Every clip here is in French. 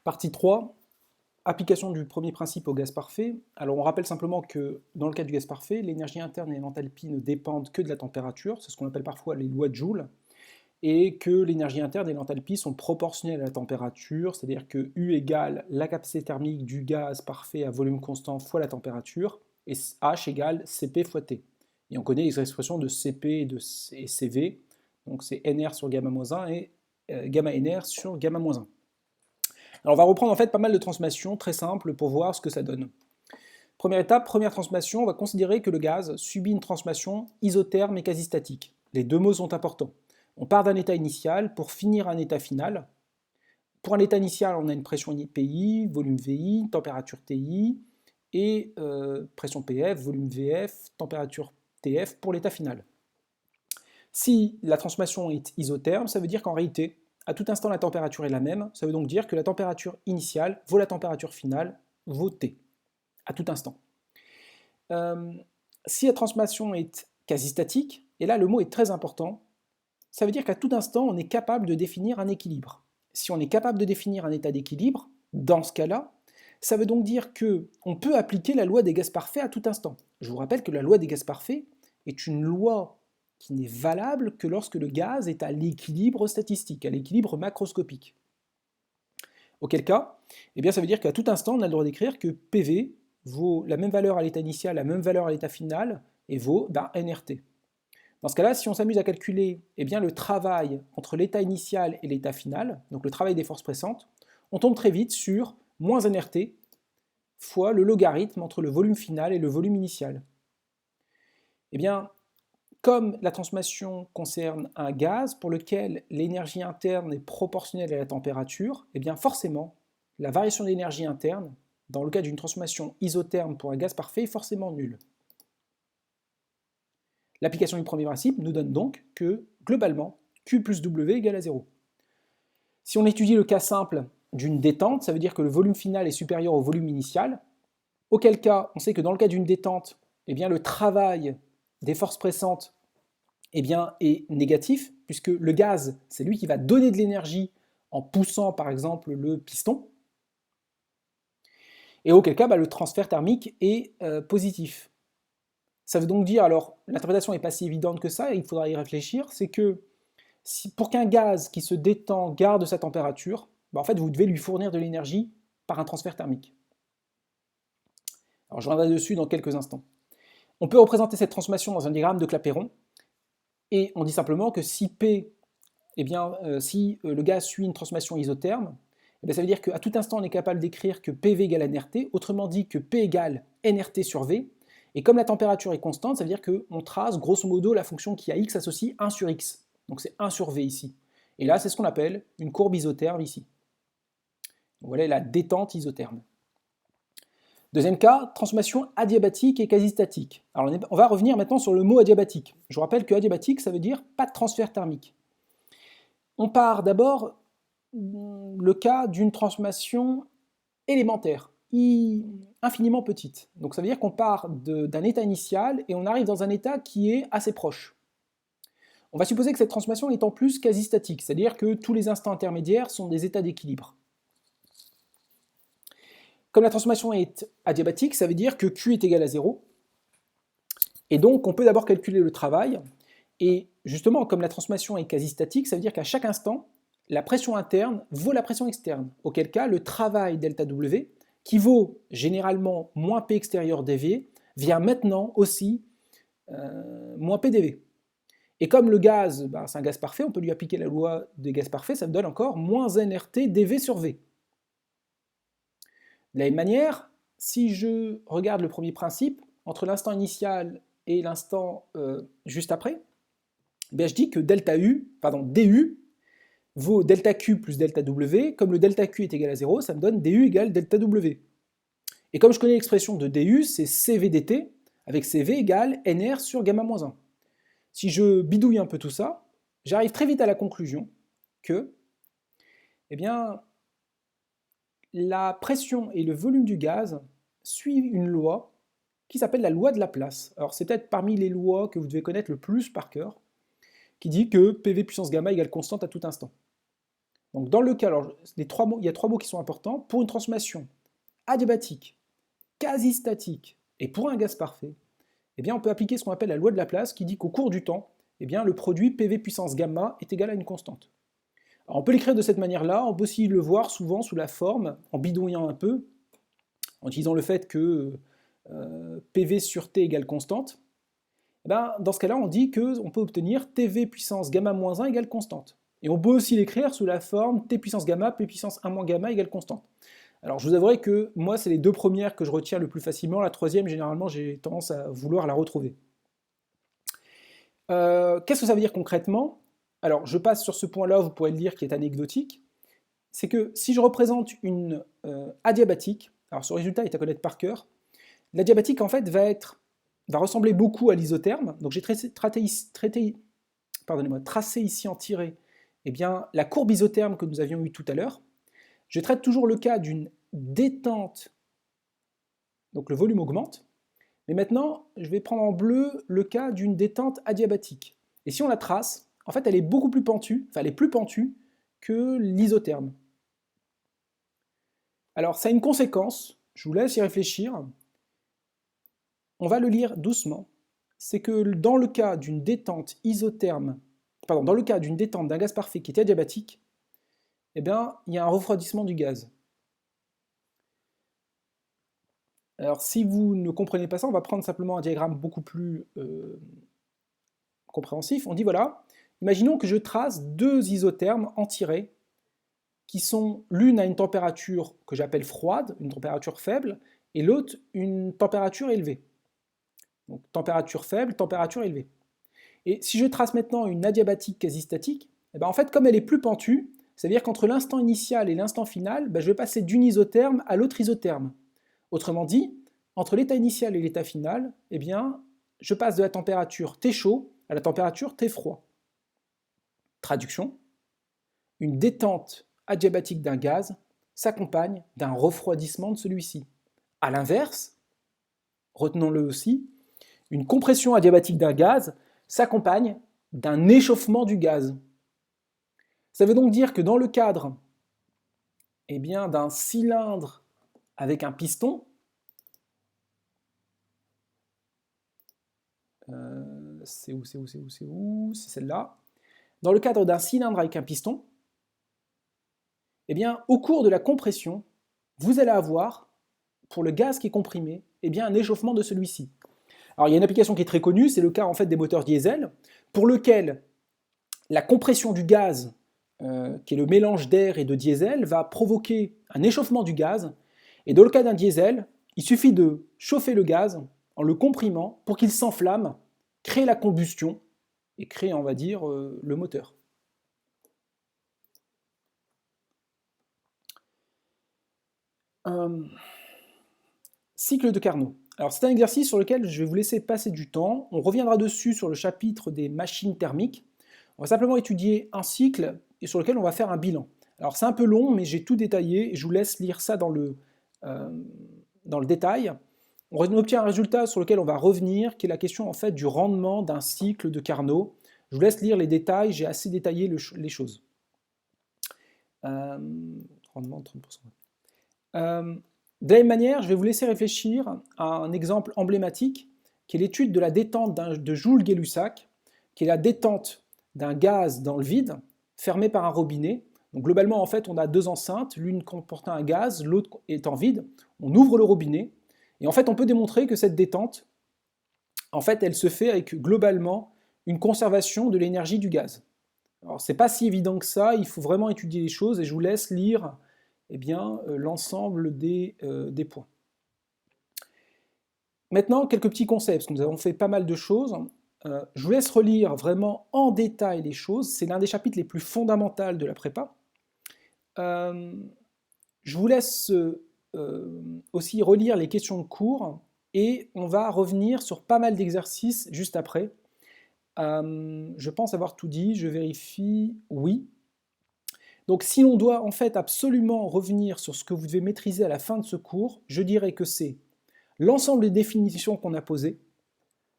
Partie 3, application du premier principe au gaz parfait. Alors on rappelle simplement que dans le cas du gaz parfait, l'énergie interne et l'enthalpie ne dépendent que de la température, c'est ce qu'on appelle parfois les lois de Joule, et que l'énergie interne et l'enthalpie sont proportionnelles à la température, c'est-à-dire que U égale la capacité thermique du gaz parfait à volume constant fois la température, et H égale Cp fois T. Et on connaît les expressions de Cp et Cv, donc c'est Nr sur gamma-1 et gamma Nr sur gamma-1. Alors on va reprendre en fait pas mal de transformations très simples pour voir ce que ça donne. Première étape, première transformation, on va considérer que le gaz subit une transformation isotherme et quasi-statique. Les deux mots sont importants. On part d'un état initial pour finir un état final. Pour un état initial, on a une pression PI, volume VI, température TI, et pression PF, volume VF, température TF pour l'état final. Si la transformation est isotherme, ça veut dire qu'en réalité, à tout instant, la température est la même. Ça veut donc dire que la température initiale vaut la température finale, vaut T, à tout instant. Si la transformation est quasi-statique, et là le mot est très important, ça veut dire qu'à tout instant, on est capable de définir un équilibre. Si on est capable de définir un état d'équilibre, dans ce cas-là, ça veut donc dire qu'on peut appliquer la loi des gaz parfaits à tout instant. Je vous rappelle que la loi des gaz parfaits est une loi qui n'est valable que lorsque le gaz est à l'équilibre statistique, à l'équilibre macroscopique. Auquel cas, eh bien, ça veut dire qu'à tout instant, on a le droit d'écrire que PV vaut la même valeur à l'état initial, la même valeur à l'état final, et vaut NRT. Dans ce cas-là, si on s'amuse à calculer eh bien, le travail entre l'état initial et l'état final, donc le travail des forces pressantes, on tombe très vite sur moins NRT fois le logarithme entre le volume final et le volume initial. Eh bien, comme la transformation concerne un gaz pour lequel l'énergie interne est proportionnelle à la température, eh bien forcément, la variation d'énergie interne, dans le cas d'une transformation isotherme pour un gaz parfait, est forcément nulle. L'application du premier principe nous donne donc que, globalement, Q plus W égale à 0. Si on étudie le cas simple d'une détente, ça veut dire que le volume final est supérieur au volume initial, auquel cas, on sait que dans le cas d'une détente, eh bien, le travail des forces pressantes eh bien, est négatif, puisque le gaz, c'est lui qui va donner de l'énergie en poussant, par exemple, le piston, et auquel cas, le transfert thermique est positif. Ça veut donc dire, alors, l'interprétation n'est pas si évidente que ça, et il faudra y réfléchir, c'est que pour qu'un gaz qui se détend garde sa température, en fait, vous devez lui fournir de l'énergie par un transfert thermique. Alors, je reviendrai dessus dans quelques instants. On peut représenter cette transformation dans un diagramme de Clapeyron, et on dit simplement que si P, eh bien, si le gaz suit une transformation isotherme, eh bien, ça veut dire qu'à tout instant, on est capable d'écrire que PV égale NRT, autrement dit que P égale NRT sur V, et comme la température est constante, ça veut dire qu'on trace grosso modo la fonction qui à x associe 1 sur x. Donc c'est 1 sur V ici. Et là, c'est ce qu'on appelle une courbe isotherme ici. Donc voilà la détente isotherme. Deuxième cas, transformation adiabatique et quasi-statique. Alors on va revenir maintenant sur le mot adiabatique. Je vous rappelle que adiabatique, ça veut dire pas de transfert thermique. On part d'abord le cas d'une transformation élémentaire, infiniment petite. Donc ça veut dire qu'on part d'un état initial et on arrive dans un état qui est assez proche. On va supposer que cette transformation est en plus quasi-statique, c'est-à-dire que tous les instants intermédiaires sont des états d'équilibre. Comme la transformation est adiabatique, ça veut dire que Q est égal à 0. Et donc, on peut d'abord calculer le travail. Et justement, comme la transformation est quasi-statique, ça veut dire qu'à chaque instant, la pression interne vaut la pression externe. Auquel cas, le travail ΔW, qui vaut généralement moins P extérieur dV, vient maintenant aussi moins P dV. Et comme le gaz, c'est un gaz parfait, on peut lui appliquer la loi des gaz parfaits, ça me donne encore moins nRT dV sur V. De la même manière, si je regarde le premier principe, entre l'instant initial et l'instant juste après, je dis que DU vaut ΔQ plus ΔW. Comme le ΔQ est égal à 0, ça me donne DU égale ΔW. Et comme je connais l'expression de DU, c'est CV dt, avec CV égale NR sur gamma-1. Si je bidouille un peu tout ça, j'arrive très vite à la conclusion que, eh bien, la pression et le volume du gaz suivent une loi qui s'appelle la loi de Laplace. Alors c'est peut-être parmi les lois que vous devez connaître le plus par cœur, qui dit que PV puissance gamma égale constante à tout instant. Donc dans le cas, alors, il y a trois mots qui sont importants. Pour une transformation adiabatique, quasi-statique et pour un gaz parfait, eh bien, on peut appliquer ce qu'on appelle la loi de Laplace qui dit qu'au cours du temps, eh bien, le produit PV puissance gamma est égal à une constante. Alors, on peut l'écrire de cette manière-là, on peut aussi le voir souvent sous la forme, en bidouillant un peu, en utilisant le fait que PV sur T égale constante. Eh bien, dans ce cas-là, on dit qu'on peut obtenir TV puissance gamma moins 1 égale constante. Et on peut aussi l'écrire sous la forme T puissance gamma, P puissance 1 moins gamma égale constante. Alors je vous avouerai que moi, c'est les deux premières que je retiens le plus facilement. La troisième, généralement, j'ai tendance à vouloir la retrouver. Qu'est-ce que ça veut dire concrètement? Alors je passe sur ce point-là, vous pourrez le lire, qui est anecdotique. C'est que si je représente une adiabatique, alors ce résultat est à connaître par cœur, l'adiabatique en fait va ressembler beaucoup à l'isotherme. Donc j'ai tracé ici en tiré eh bien, la courbe isotherme que nous avions eue tout à l'heure. Je traite toujours le cas d'une détente, donc le volume augmente, mais maintenant je vais prendre en bleu le cas d'une détente adiabatique. Et si on la trace, en fait elle est beaucoup plus pentue, enfin elle est plus pentue que l'isotherme. Alors ça a une conséquence, je vous laisse y réfléchir, on va le lire doucement, c'est que dans le cas d'une détente isotherme, pardon, dans le cas d'une détente d'un gaz parfait qui est adiabatique, eh bien, il y a un refroidissement du gaz. Alors, si vous ne comprenez pas ça, on va prendre simplement un diagramme beaucoup plus compréhensif. On dit, voilà, imaginons que je trace deux isothermes en tiré, qui sont l'une à une température que j'appelle froide, une température faible, et l'autre une température élevée. Donc, température faible, température élevée. Et si je trace maintenant une adiabatique quasi-statique, eh bien, en fait, comme elle est plus pentue, c'est-à-dire qu'entre l'instant initial et l'instant final, je vais passer d'une isotherme à l'autre isotherme. Autrement dit, entre l'état initial et l'état final, eh bien, je passe de la température T chaud à la température T froid. Traduction, une détente adiabatique d'un gaz s'accompagne d'un refroidissement de celui-ci. A l'inverse, retenons-le aussi, une compression adiabatique d'un gaz s'accompagne d'un échauffement du gaz. Ça veut donc dire que dans le cadre eh bien, d'un cylindre avec un piston, c'est celle-là. Dans le cadre d'un cylindre avec un piston, eh bien, au cours de la compression, vous allez avoir, pour le gaz qui est comprimé, eh bien, un échauffement de celui-ci. Alors, il y a une application qui est très connue, c'est le cas en fait des moteurs diesel, pour lequel la compression du gaz qui est le mélange d'air et de diesel, va provoquer un échauffement du gaz. Et dans le cas d'un diesel, il suffit de chauffer le gaz en le comprimant pour qu'il s'enflamme, crée la combustion et crée, on va dire, le moteur. Cycle de Carnot. Alors c'est un exercice sur lequel je vais vous laisser passer du temps. On reviendra dessus sur le chapitre des machines thermiques. On va simplement étudier un cycle et sur lequel on va faire un bilan. Alors c'est un peu long, mais j'ai tout détaillé et je vous laisse lire ça dans le détail. On obtient un résultat sur lequel on va revenir, qui est la question en fait du rendement d'un cycle de Carnot. Je vous laisse lire les détails, j'ai assez détaillé les choses. Rendement de 30%. De la même manière, je vais vous laisser réfléchir à un exemple emblématique, qui est l'étude de la détente de Joule-Gay-Lussac, qui est la détente d'un gaz dans le vide, fermé par un robinet. Donc globalement, en fait, on a deux enceintes, l'une comportant un gaz, l'autre étant vide. On ouvre le robinet, et en fait, on peut démontrer que cette détente, en fait, elle se fait avec globalement une conservation de l'énergie du gaz. Alors, c'est pas si évident que ça, il faut vraiment étudier les choses, et je vous laisse lire eh bien, l'ensemble des points. Maintenant, quelques petits concepts, parce que nous avons fait pas mal de choses. Je vous laisse relire vraiment en détail les choses. C'est l'un des chapitres les plus fondamentaux de la prépa. Je vous laisse aussi relire les questions de cours et on va revenir sur pas mal d'exercices juste après. Je pense avoir tout dit, je vérifie, oui. Donc si l'on doit en fait absolument revenir sur ce que vous devez maîtriser à la fin de ce cours, je dirais que c'est l'ensemble des définitions qu'on a posées.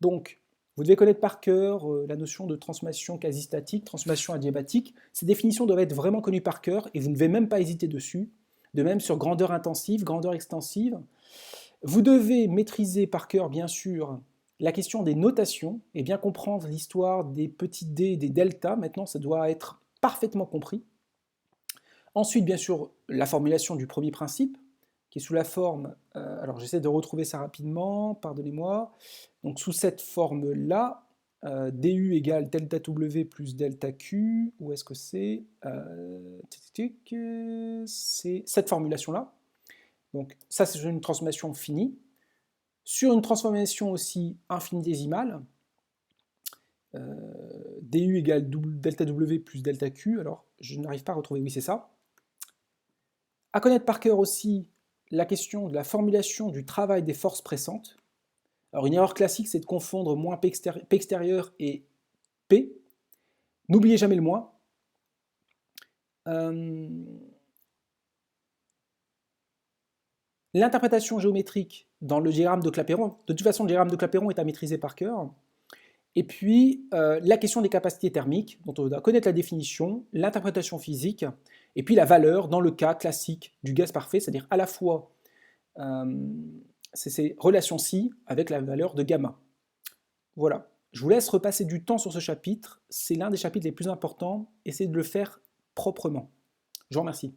Donc Vous devez connaître par cœur la notion de transformation quasi-statique, transformation adiabatique. Ces définitions doivent être vraiment connues par cœur et vous ne devez même pas hésiter dessus. De même sur grandeur intensive, grandeur extensive. Vous devez maîtriser par cœur, bien sûr, la question des notations et bien comprendre l'histoire des petits d et des deltas. Maintenant, ça doit être parfaitement compris. Ensuite, bien sûr, la formulation du premier principe, qui est sous la forme, alors j'essaie de retrouver ça rapidement, pardonnez-moi, donc sous cette forme-là, du égale delta W plus delta Q, où est-ce que c'est c'est cette formulation-là. Donc ça, c'est une transformation finie. Sur une transformation aussi infinitésimale, du égale delta W plus delta Q, alors je n'arrive pas à retrouver, oui c'est ça. À connaître par cœur aussi la question de la formulation du travail des forces pressantes. Alors une erreur classique, c'est de confondre moins P extérieur et P. N'oubliez jamais le moins. L'interprétation géométrique dans le diagramme de Clapeyron, de toute façon le diagramme de Clapeyron est à maîtriser par cœur. Et puis la question des capacités thermiques, dont on doit connaître la définition, l'interprétation physique, et puis la valeur dans le cas classique du gaz parfait, c'est-à-dire à la fois ces relations-ci avec la valeur de gamma. Voilà. Je vous laisse repasser du temps sur ce chapitre. C'est l'un des chapitres les plus importants. Essayez de le faire proprement. Je vous remercie.